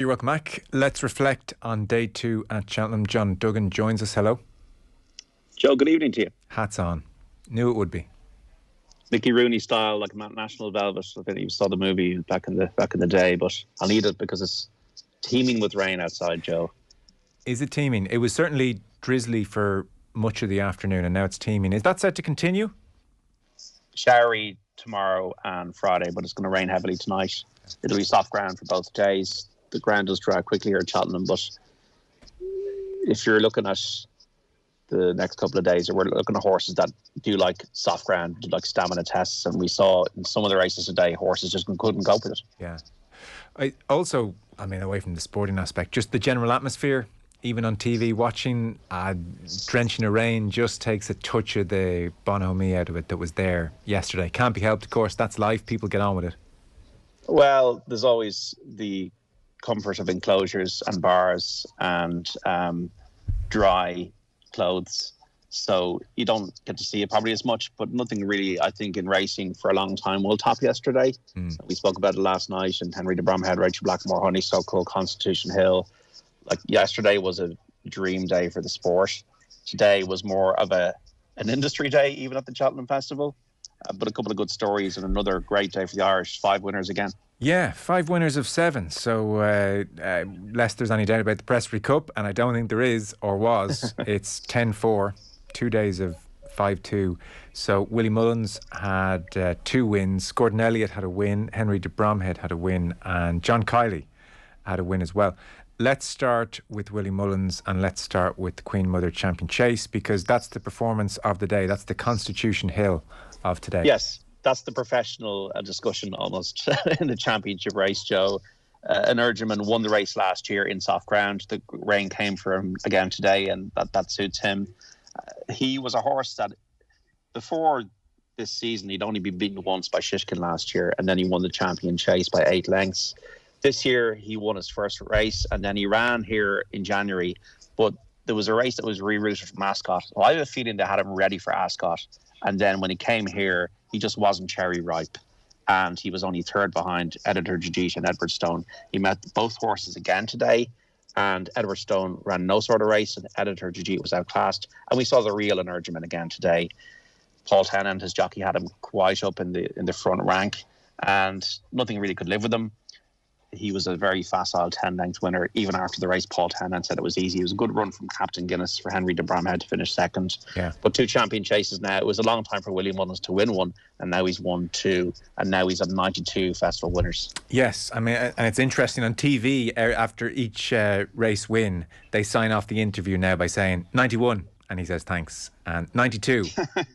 You're welcome back. Let's reflect on day 2 at Cheltenham. John Duggan joins us. Hello. Joe, good evening to you. Hats on. Knew it would be. Mickey Rooney style, like National Velvet. I think you saw the movie back in the day, but I'll need it because it's teeming with rain outside, Joe. Is it teeming? It was certainly drizzly for much of the afternoon, and now it's teeming. Is that set to continue? Showery tomorrow and Friday, but it's going to rain heavily tonight. It'll be soft ground for both days. The ground does dry quickly here at Cheltenham, but if you're looking at the next couple of days, we're looking at horses that do like soft ground, do like stamina tests, and we saw in some of the races today, horses just couldn't cope with it. Yeah. I mean, away from the sporting aspect, just the general atmosphere, even on TV, watching drenching of rain just takes a touch of the bonhomie out of it that was there yesterday. Can't be helped, of course. That's life. People get on with it. Well, there's always the comfort of enclosures and bars and dry clothes, so you don't get to see it probably as much, but nothing really, I think, in racing for a long time will top yesterday. We spoke about it last night, and Henry de Bromhead, Rachel Blackmore, Honeysuckle, Constitution Hill. Like, yesterday was a dream day for the sport. Today was more of an industry day, even at the Cheltenham Festival, but a couple of good stories and another great day for the Irish. 5 winners again. Yeah, 5 winners of 7. So, lest there's any doubt about the Presbytery Cup, and I don't think there is or was, it's 10-4, 2 days of 5-2. So, Willie Mullins had 2 wins, Gordon Elliott had a win, Henry de Bromhead had a win, and John Kiley had a win as well. Let's start with Willie Mullins, and let's start with the Queen Mother Champion Chase, because that's the performance of the day. That's the Constitution Hill of today. Yes. That's the professional discussion almost in the championship race, Joe. Energumene won the race last year in soft ground. The rain came for him again today, and that suits him. He was a horse that before this season, he'd only been beaten once by Shishkin last year, and then he won the champion chase by 8 lengths. This year, he won his first race, and then he ran here in January, but there was a race that was rerouted from Ascot. So I have a feeling they had him ready for Ascot, and then when he came here, he just wasn't cherry ripe, and he was only 3rd behind Editor Jadit and Edward Stone. He met both horses again today, and Edward Stone ran no sort of race, and Editor Jadit was outclassed. And we saw the real Energumene again today. Paul Tennant, his jockey, had him quite up in the front rank, and nothing really could live with him. He was a very facile 10-length winner. Even after the race, Paul Tennant said it was easy. It was a good run from Captain Guinness for Henry de Bromhead to finish 2nd. Yeah. But 2 champion chases now. It was a long time for Willie Mullins to win one, and now he's won 2, and now he's at 92 festival winners. Yes, I mean, and it's interesting on TV, after each race win, they sign off the interview now by saying 91, and he says thanks, and 92,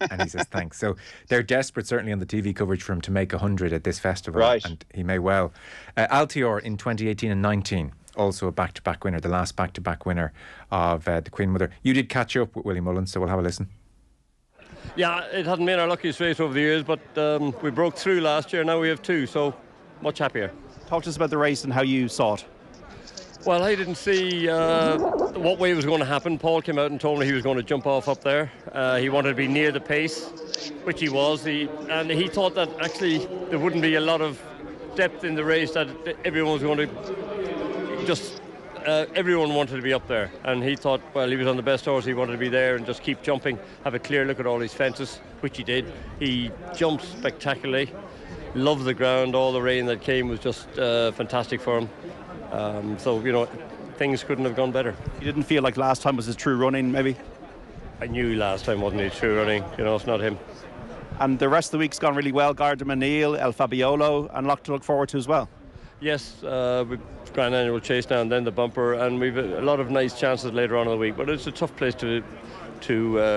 and he says thanks. So they're desperate, certainly on the TV coverage, for him to make 100 at this festival, right. And he may well. Altior in 2018 and 19, also a back-to-back winner, the last back-to-back winner of the Queen Mother. You did catch up with Willie Mullins, so we'll have a listen. Yeah, it hadn't been our luckiest race over the years, but we broke through last year. Now we have 2, so much happier. Talk to us about the race and how you saw it. Well, I didn't see what way it was going to happen. Paul came out and told me he was going to jump off up there. He wanted to be near the pace, which he was. And he thought that actually there wouldn't be a lot of depth in the race, that everyone was going to just... everyone wanted to be up there, and he thought, well, he was on the best horse, he wanted to be there and just keep jumping, have a clear look at all his fences, which he did. He jumped spectacularly, loved the ground. All the rain that came was just fantastic for him. So, you know, things couldn't have gone better. You didn't feel like last time was his true running, maybe? I knew last time wasn't his true running. You know, it's not him. And the rest of the week's gone really well. Gardaman Neil, El Fabiolo, and a lot to look forward to as well. Yes, we've Grand Annual Chase now and then the bumper, and we've a lot of nice chances later on in the week. But it's a tough place to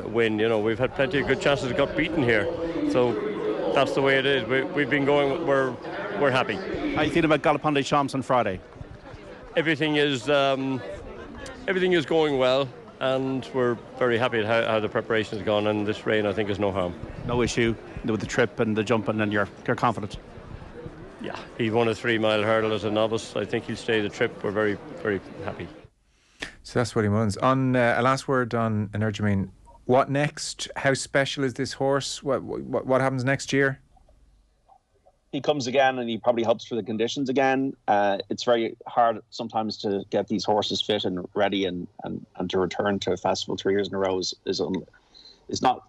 win. You know, we've had plenty of good chances that got beaten here. So that's the way it is. We've been going. We're happy. How are you feeling about Galopin des Champs on Friday? Everything is going well, and we're very happy at how the preparation has gone. And this rain, I think, is no harm. No issue with the trip and the jumping, and you're confident. Yeah, he won a 3-mile hurdle as a novice. I think he'll stay the trip. We're very, very happy. So that's Willie Mullins. On a last word on Energumene. What next? How special is this horse? What happens next year? he comes again, and he probably hopes for the conditions again. It's very hard sometimes to get these horses fit and ready, and to return to a festival 3 years in a row is not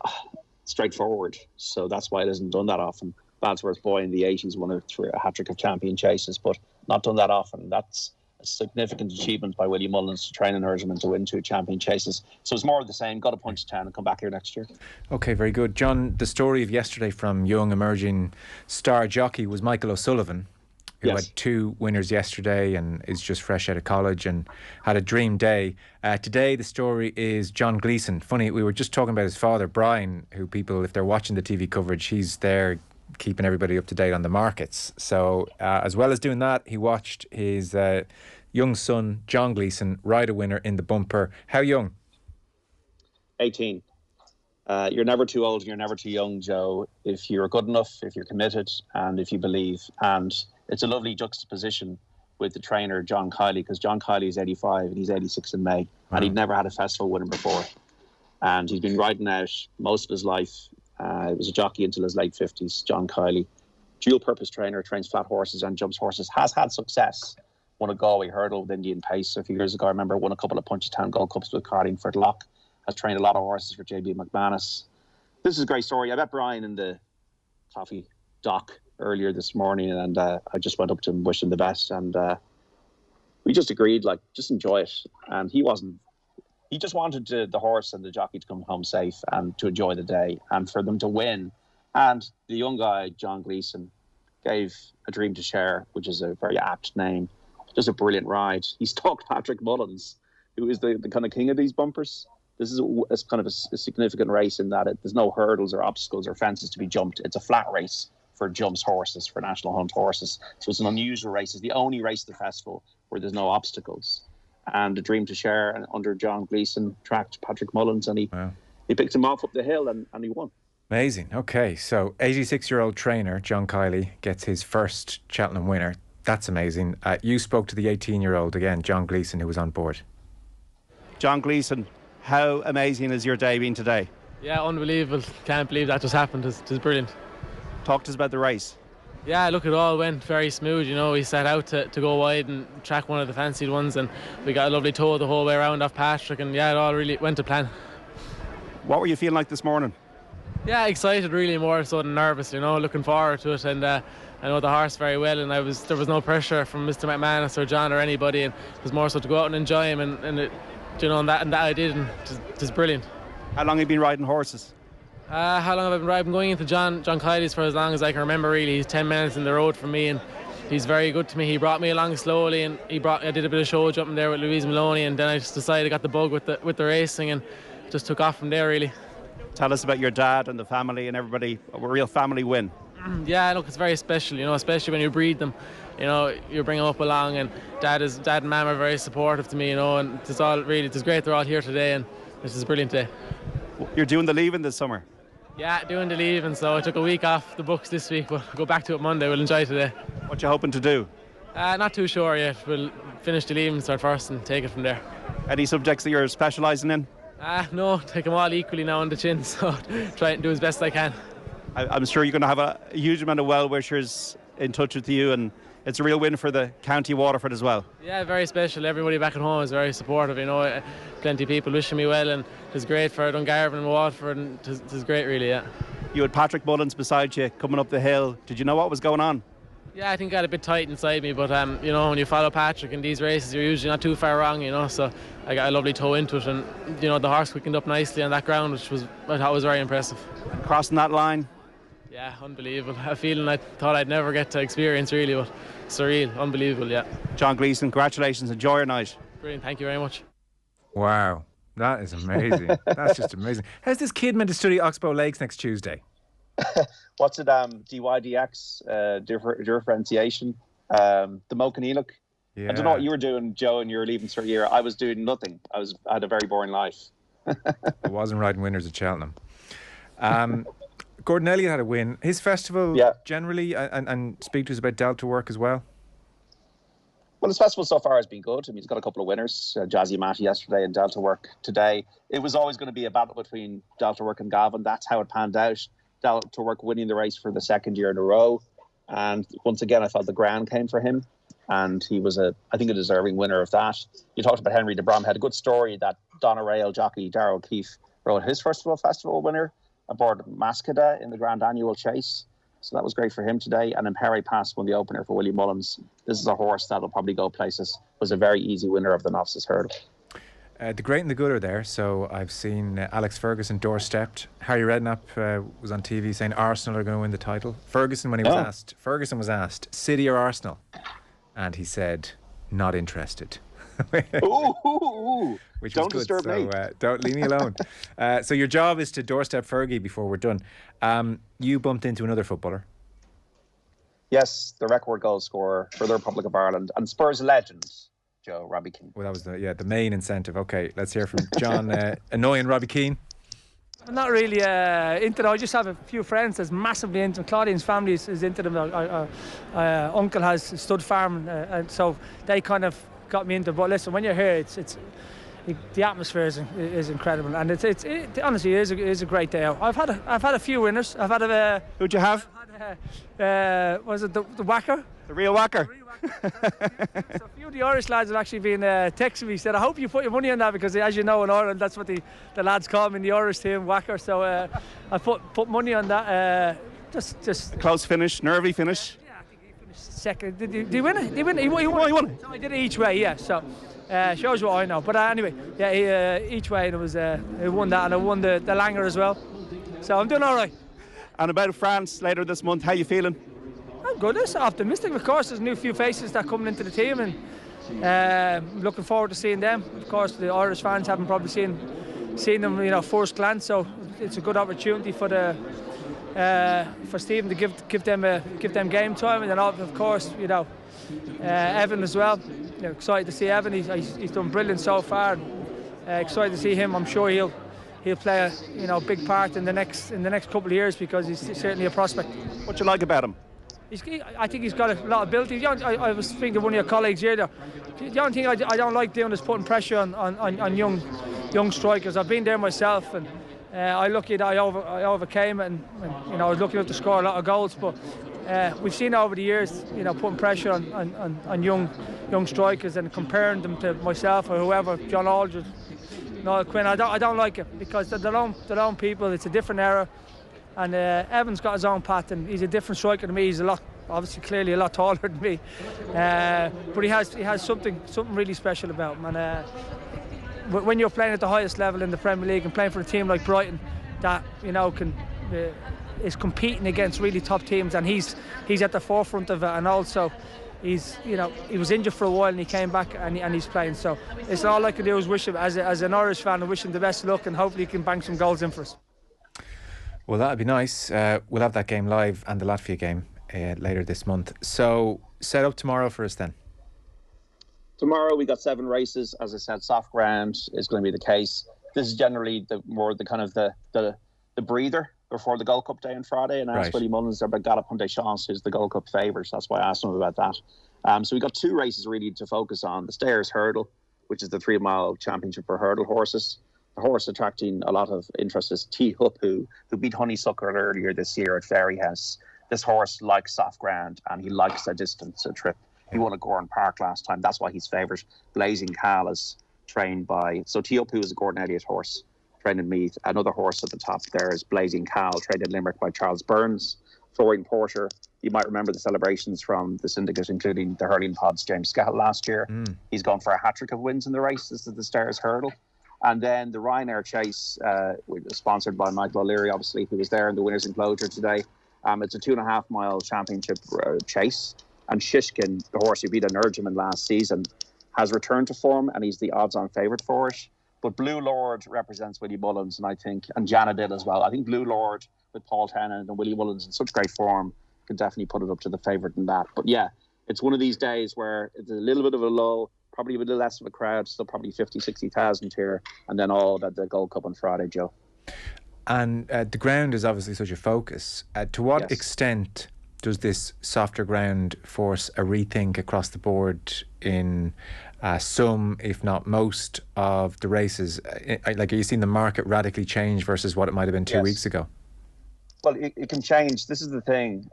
straightforward. So that's why it isn't done that often. Baldsworth Boy in the 80s won a hat-trick of champion chases, but not done that often. That's a significant achievement by Willie Mullins to train Energumene to win 2 champion chases. So it's more of the same. Got to punch 10 and come back here next year. Okay, very good. John, the story of yesterday from young emerging star jockey was Michael O'Sullivan, who Yes. had 2 winners yesterday and is just fresh out of college and had a dream day. Today the story is John Gleason. Funny, we were just talking about his father, Brian, who people, if they're watching the TV coverage, he's there keeping everybody up to date on the markets. So as well as doing that, he watched his young son, John Gleason, ride a winner in the bumper. How young? 18. You're never too old, you're never too young, Joe, if you're good enough, if you're committed, and if you believe. And it's a lovely juxtaposition with the trainer, John Kiley, because John Kiley is 85 and he's 86 in May. Wow. And he'd never had a festival winner before. And he's been riding out most of his life. He was a jockey until his late 50s, John Kiley. Dual purpose trainer, trains flat horses and jumps horses, has had success. Won a Galway hurdle with Indian Pace a few years ago. I remember won a couple of Punchestown Gold Cups with Carding for Lock. Has trained a lot of horses for JB McManus. This is a great story. I met Brian in the coffee dock earlier this morning, and I just went up to him, wished him the best, and we just agreed, like, just enjoy it. And he just wanted the horse and the jockey to come home safe and to enjoy the day and for them to win. And the young guy, John Gleason, gave a dream to share, which is a very apt name. Just a brilliant ride. He stalked Patrick Mullins, who is the kind of king of these bumpers. This is a kind of a significant race in that there's no hurdles or obstacles or fences to be jumped. It's a flat race for jumps horses, for national hunt horses. So it's an unusual race. It's the only race of the festival where there's no obstacles. And a dream to share under John Gleason tracked Patrick Mullins, and he picked him off up the hill and he won. Amazing. Okay, so 86-year-old trainer John Kiley gets his first Cheltenham winner. That's amazing. You spoke to the 18-year-old again, John Gleason, who was on board. John Gleason, how amazing has your day been today? Yeah, unbelievable. Can't believe that just happened. It was brilliant. Talk to us about the race. Yeah, look, it all went very smooth. You know, we set out to go wide and track one of the fancied ones, and we got a lovely tow the whole way around off Patrick, and yeah, it all really went to plan. What were you feeling like this morning? Yeah, excited, really, more so than nervous, you know, looking forward to it. And I know the horse very well, and there was no pressure from Mr. McManus or John or anybody, and it was more so to go out and enjoy him, and it, you know, and that I did, and it was brilliant. How long have you been riding horses? How long have I been riding? Going into John Kiley's for as long as I can remember, really. He's 10 minutes in the road from me, and he's very good to me. He brought me along slowly, and I did a bit of show jumping there with Louise Maloney, and then I just decided I got the bug with the racing, and just took off from there, really. Tell us about your dad and the family and everybody. A real family win. Yeah, look, it's very special, you know, especially when you breed them. You know, you bring them up along, and dad and mum are very supportive to me, you know, and it's great they're all here today, and this is a brilliant day. You're doing the leaving this summer? Yeah, doing the leaving, so I took a week off the books this week, but I'll go back to it Monday. We'll enjoy today. What you hoping to do? Not too sure yet. We'll finish the leaving start first and take it from there. Any subjects that you're specialising in? No, take them all equally now on the chin, so try and do as best I can. I'm sure you're going to have a huge amount of well-wishers in touch with you, and it's a real win for the county Waterford as well. Yeah, very special. Everybody back at home is very supportive, you know. Plenty of people wishing me well, and it's great for Dungarvan and Waterford, and it's great, really, yeah. You had Patrick Mullins beside you coming up the hill. Did you know what was going on? Yeah, I think I got a bit tight inside me, but you know, when you follow Patrick in these races, you're usually not too far wrong, you know, so I got a lovely toe into it, and you know, the horse quickened up nicely on that ground, which I thought was very impressive. Crossing that line? Yeah, unbelievable. A feeling I thought I'd never get to experience, really, but surreal, unbelievable, yeah. John Gleason, congratulations, enjoy your night. Brilliant, thank you very much. Wow, that is amazing. That's just amazing. How's this kid meant to study Oxbow Lakes next Tuesday? What's it? DYDX, differentiation. The Mochaneloch. Yeah. I don't know what you were doing, Joe, in your leaving cert year. I was doing nothing. I had a very boring life. I wasn't riding winners at Cheltenham. Gordon Elliott had a win. His festival generally, and speak to us about Delta work as well. Well, his festival so far has been good. I mean, he's got a couple of winners, Jazzy Matty yesterday and Delta Work today. It was always going to be a battle between Delta Work and Gavin. That's how it panned out. Delta Work winning the race for the second year in a row. And once again, I thought the ground came for him. And he was, I think, a deserving winner of that. You talked about Henry de Brom. Had a good story that Donna Rail jockey Darrell O'Keefe rode his first festival winner aboard Mascada in the Grand Annual Chase. So that was great for him today. And then Perry Pass won the opener for Willie Mullins. This is a horse that'll probably go places. Was a very easy winner of the Novices Hurdle. The great and the good are there. So I've seen Alex Ferguson doorstepped. Harry Redknapp was on TV saying Arsenal are going to win the title. Ferguson was asked, City or Arsenal? And he said, not interested. Which don't was good. Disturb me. Don't leave me alone. So your job is to doorstep Fergie before we're done. You bumped into another footballer. Yes, the record goal scorer for the Republic of Ireland and Spurs legend, Joe, Robbie Keane. Well, that was the main incentive. Okay, let's hear from John. Annoying Robbie Keane. I'm not really into them. I just have a few friends that's massively into them. Claudine's family is into them. Uncle has stud farm, and so they kind of got me into. But listen, when you're here, the atmosphere is incredible, and it honestly is a great day out. I've had a few winners. I've had Who'd you have? Was it the Whacker? The real Whacker. So a few of the Irish lads have actually been texting me, said, I hope you put your money on that, because as you know in Ireland that's what the lads call me in the Irish team, Whacker. So I put money on that. Just a close finish, nervy finish. Yeah, I think he finished second. Did he win it? He won it. He won it. So I did it each way, yeah. So shows what I know. But anyway, yeah, each way, and it was he won that, and I won the Langer as well. So I'm doing all right. And about France later this month, how you feeling? I'm good. I'm optimistic. Of course, there's new few faces that are coming into the team, and looking forward to seeing them. Of course, the Irish fans haven't probably seen them, first glance. So it's a good opportunity for Stephen to give them game time, and then of course, Evan as well. Excited to see Evan. He's done brilliant so far. Excited to see him. I'm sure he'll play a big part in the next couple of years, because he's certainly a prospect. What you like about him? I think he's got a lot of ability. I was speaking to one of your colleagues here. The only thing I don't like doing is putting pressure on young strikers. I've been there myself, and I'm lucky that I overcame it, and I was lucky enough to score a lot of goals. But we've seen over the years, putting pressure on young strikers and comparing them to myself or whoever, John Aldridge, Noel Quinn. I don't like it, because they're their own people. It's a different era. And Evan's got his own path, and he's a different striker to me. He's clearly a lot taller than me, but he has something really special about him. And when you're playing at the highest level in the Premier League and playing for a team like Brighton, that is competing against really top teams, and he's at the forefront of it. And also, he was injured for a while, and he came back, and he's playing. So it's all I can do is wish him, as an Irish fan, and wish him the best of luck, and hopefully he can bang some goals in for us. Well, that'd be nice. We'll have that game live, and the Latvia game later this month. So set up tomorrow for us then. Tomorrow we got 7 races. As I said, soft ground is going to be the case. This is generally the breather before the Gold Cup day on Friday. And I asked Willie Mullins about Galop Hunte Chance, who's the Gold Cup favourite. That's why I asked him about that. So we got 2 races really to focus on. The Stayers Hurdle, which is the 3-mile championship for hurdle horses. The horse attracting a lot of interest is T Hup, who beat Honeysuckle earlier this year at Fairyhouse. This horse likes soft ground, and he likes a distance, a trip. He won at Gordon Park last time. That's why he's favourite. Blazing Cal is trained by... So T Hup, who is a Gordon Elliott horse, trained in Meath. Another horse at the top there is Blazing Cal, trained in Limerick by Charles Burns. Florian Porter, you might remember the celebrations from the syndicate, including the hurling pod's James Scahill last year. He's gone for a hat-trick of wins in the race. This is the Stayers Hurdle. And then the Ryanair Chase, sponsored by Michael O'Leary, obviously, who was there in the winner's enclosure today. It's a 2.5-mile championship chase. And Shishkin, the horse who beat Energumene last season, has returned to form, and he's the odds-on favourite for it. But Blue Lord represents Willie Mullins, and Jana did as well. I think Blue Lord, with Paul Tennant and Willie Mullins in such great form, could definitely put it up to the favourite in that. But yeah, it's one of these days where it's a little bit of a lull, probably a bit less of a crowd, still probably 50,000-60,000 here, and then all at the Gold Cup on Friday, Joe. And the ground is obviously such a focus. To what extent does this softer ground force a rethink across the board in some, if not most, of the races? Like, are you seeing the market radically change versus what it might have been 2 weeks ago? Well, it can change. This is the thing.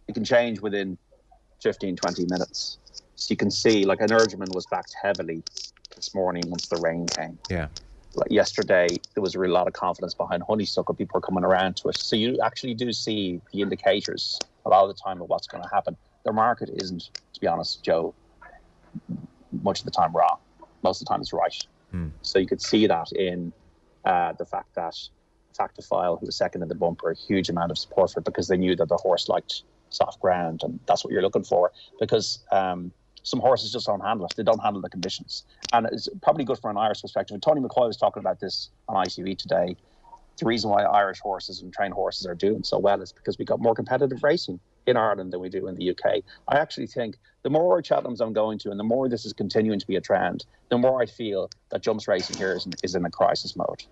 it can change within 15, 20 minutes. So you can see, like, Energumene was backed heavily this morning once the rain came. Yeah. Like yesterday, there was a real lot of confidence behind honeysuckle. People are coming around to it. So you actually do see the indicators a lot of the time of what's going to happen. The market isn't, to be honest, Joe, much of the time wrong. Most of the time it's right. So you could see that in the fact that Factifile, who was second in the bumper, a huge amount of support for it because they knew that the horse liked soft ground, and that's what you're looking for, because some horses just don't handle it. They don't handle the conditions. And it's probably good from an Irish perspective. And Tony McCoy was talking about this on ITV today. The reason why Irish horses and trained horses are doing so well is because we got more competitive racing in Ireland than we do in the UK. I actually think the more Cheltenhams I'm going to and the more this is continuing to be a trend, the more I feel that jumps racing here is in a crisis mode.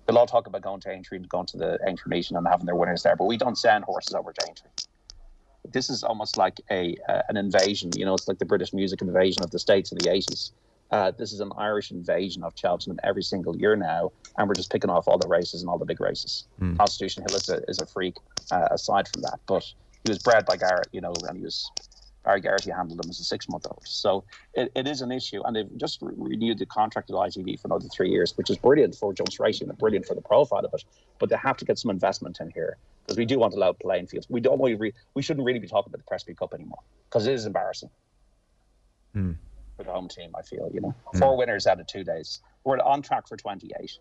They'll all talk about going to Aintree and going to the Aintree meeting and having their winners there, but we don't send horses over to Aintree. This is almost like an invasion. You know, it's like the British music invasion of the States in the 80s. This is an Irish invasion of Cheltenham every single year now, and we're just picking off all the races and all the big races. Constitution Hill is a freak aside from that, but he was bred by Garrett, you know, and Barry Garrity handled him as a 6-month-old. So it is an issue, and they've just renewed the contract with ITV for another 3 years, which is brilliant for jumps racing and brilliant for the profile of it. But they have to get some investment in here, because we do want to allow playing fields. We shouldn't really be talking about the Presby Cup anymore, because it is embarrassing for the home team, I feel. You know, 4 winners out of 2 days. We're on track for 28.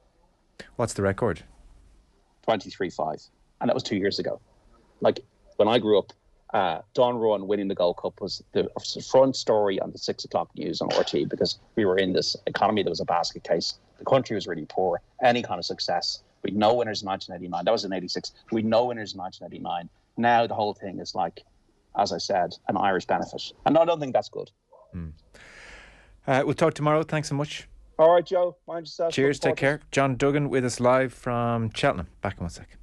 What's the record? 23.5, and that was 2 years ago. Like, when I grew up, Don Rowan winning the Gold Cup was the front story on the 6 o'clock news on RT, because we were in this economy that was a basket case. The country was really poor. Any kind of success. We had no winners in 1989. That was in 86. We had no winners in 1989. Now the whole thing is like, as I said, an Irish benefit. And I don't think that's good. We'll talk tomorrow. Thanks so much. All right, Joe. Mind yourself. Cheers. Take care. John Duggan with us live from Cheltenham. Back in 1 second.